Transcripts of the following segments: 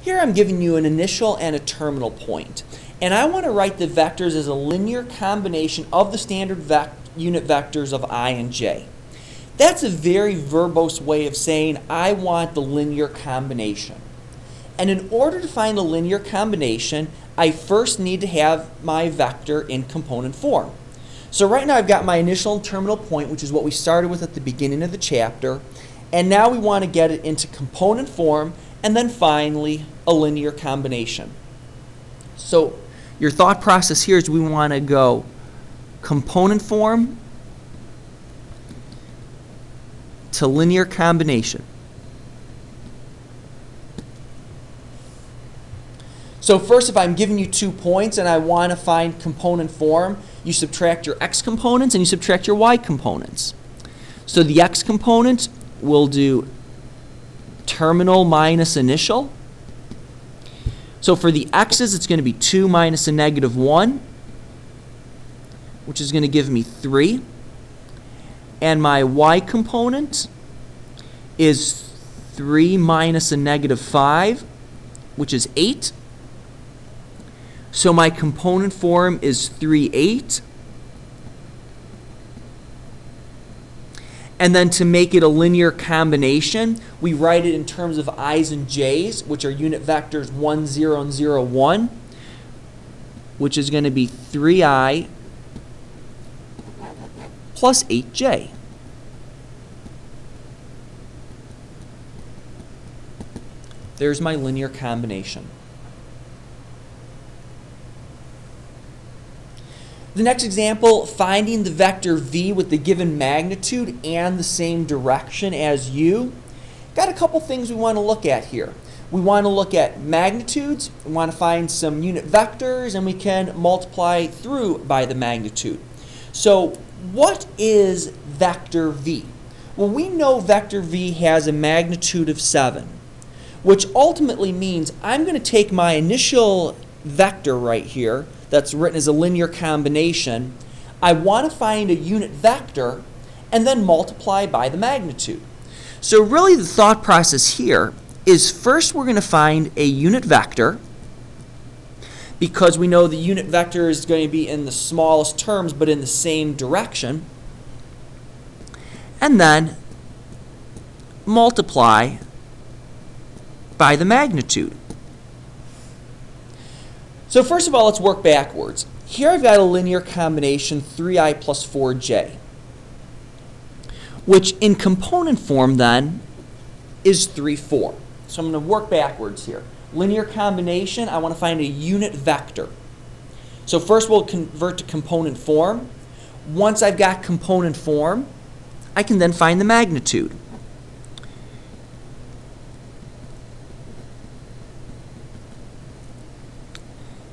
Here I'm giving you an initial and a terminal point. And I want to write the vectors as a linear combination of the standard unit vectors of I and j. That's a very verbose way of saying I want the linear combination. And in order to find the linear combination, I first need to have my vector in component form. So right now I've got my initial and terminal point, which is what we started with at the beginning of the chapter. And now we want to get it into component form and then finally a linear combination. So your thought process here is we want to go component form to linear combination. So first, if I'm giving you 2 points and I want to find component form, you subtract your x components and you subtract your y components. So the x component will do terminal minus initial. So for the x's, it's going to be 2 minus a negative 1, which is going to give me 3. And my y component is 3 minus a negative 5, which is 8. So my component form is 3, 8. And then to make it a linear combination, we write it in terms of i's and j's, which are unit vectors 1, 0, and 0, 1, which is going to be 3i plus 8j. There's my linear combination. The next example, finding the vector v with the given magnitude and the same direction as u. Got a couple things we want to look at here. We want to look at magnitudes, we want to find some unit vectors, and we can multiply through by the magnitude. So what is vector v? Well, we know vector v has a magnitude of 7, which ultimately means I'm going to take my initial vector right here, that's written as a linear combination. I want to find a unit vector and then multiply by the magnitude. So really the thought process here is first we're going to find a unit vector because we know the unit vector is going to be in the smallest terms but in the same direction. And then multiply by the magnitude. So first of all, let's work backwards. Here I've got a linear combination 3i plus 4j, which in component form then is 3, 4. So I'm going to work backwards here. Linear combination, I want to find a unit vector. So first we'll convert to component form. Once I've got component form, I can then find the magnitude.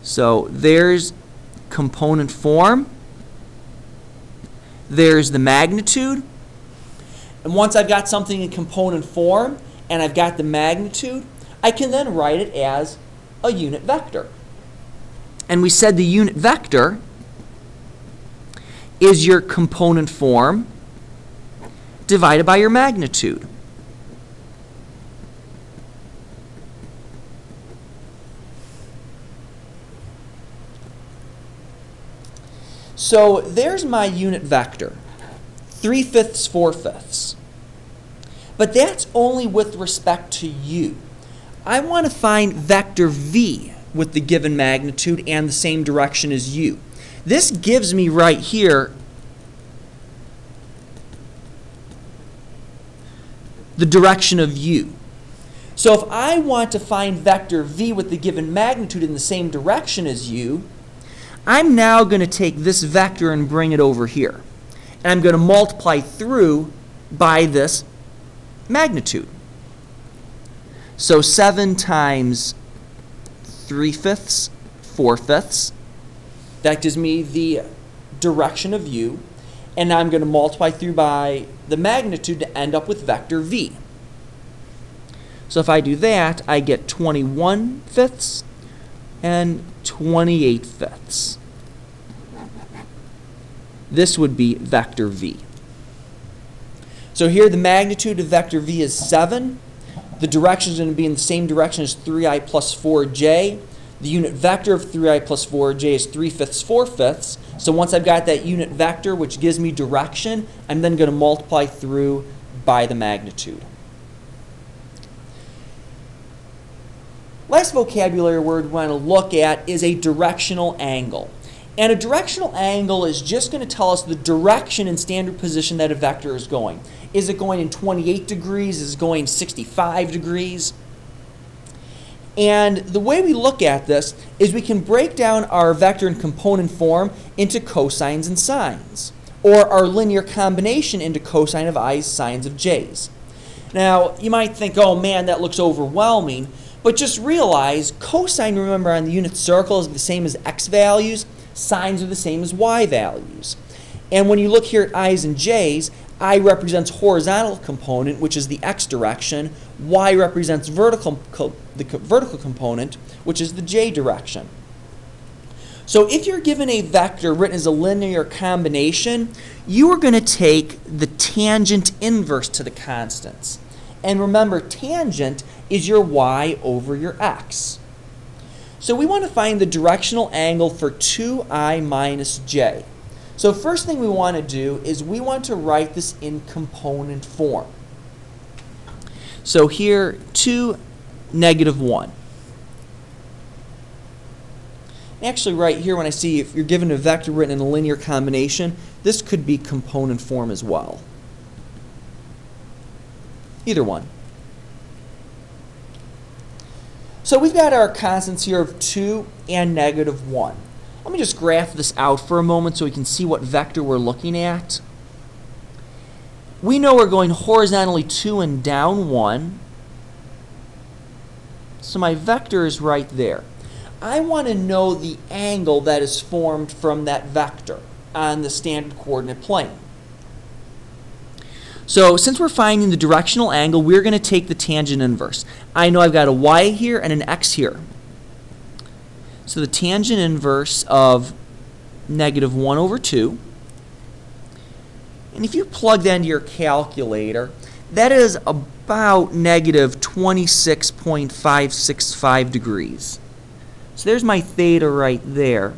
So there's component form, there's the magnitude, and once I've got something in component form and I've got the magnitude, I can then write it as a unit vector. And we said the unit vector is your component form divided by your magnitude. So there's my unit vector, 3/5, 4/5. But that's only with respect to u. I want to find vector v with the given magnitude and the same direction as u. This gives me right here the direction of u. So if I want to find vector v with the given magnitude in the same direction as u, I'm now going to take this vector and bring it over here. And I'm going to multiply through by this magnitude. So 7 times 3/5, 4/5. That gives me the direction of u. And now I'm going to multiply through by the magnitude to end up with vector v. So if I do that, I get 21/5 and 28/5. This would be vector v. So here the magnitude of vector v is 7. The direction is going to be in the same direction as 3i plus 4j. The unit vector of 3i plus 4j is 3/5, 4/5. So once I've got that unit vector, which gives me direction, I'm then going to multiply through by the magnitude. Last vocabulary word we want to look at is a directional angle. And a directional angle is just going to tell us the direction and standard position that a vector is going. Is it going in 28 degrees? Is it going 65 degrees? And the way we look at this is we can break down our vector in component form into cosines and sines, or our linear combination into cosine of i's, sines of j's. Now, you might think, oh man, that looks overwhelming, but just realize cosine, remember, on the unit circle is the same as x values, sines are the same as y values. And when you look here at i's and j's, I represents horizontal component, which is the x direction. Y represents the vertical component, which is the j direction. So if you're given a vector written as a linear combination, you are going to take the tangent inverse to the constants. And remember, tangent is your y over your x. So we want to find the directional angle for 2i minus j. So first thing we want to do is we want to write this in component form. So here, 2, -1. Actually, right here when I see if you're given a vector written in a linear combination, this could be component form as well. Either one. So we've got our constants here of 2 and -1. Let me just graph this out for a moment so we can see what vector we're looking at. We know we're going horizontally 2 and down 1. So my vector is right there. I want to know the angle that is formed from that vector on the standard coordinate plane. So since we're finding the directional angle, we're going to take the tangent inverse. I know I've got a y here and an x here. So the tangent inverse of -1/2. And if you plug that into your calculator, that is about -26.565 degrees. So there's my theta right there,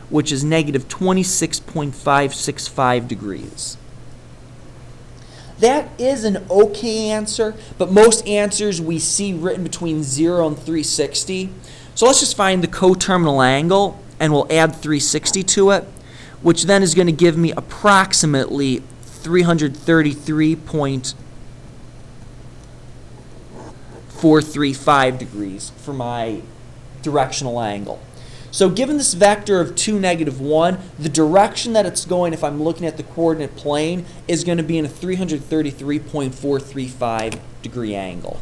which is -26.565 degrees. That is an okay answer, but most answers we see written between 0 and 360. So let's just find the coterminal angle, and we'll add 360 to it, which then is going to give me approximately 333.435 degrees for my directional angle. So given this vector of 2, -1, the direction that it's going, if I'm looking at the coordinate plane, is going to be in a 333.435 degree angle.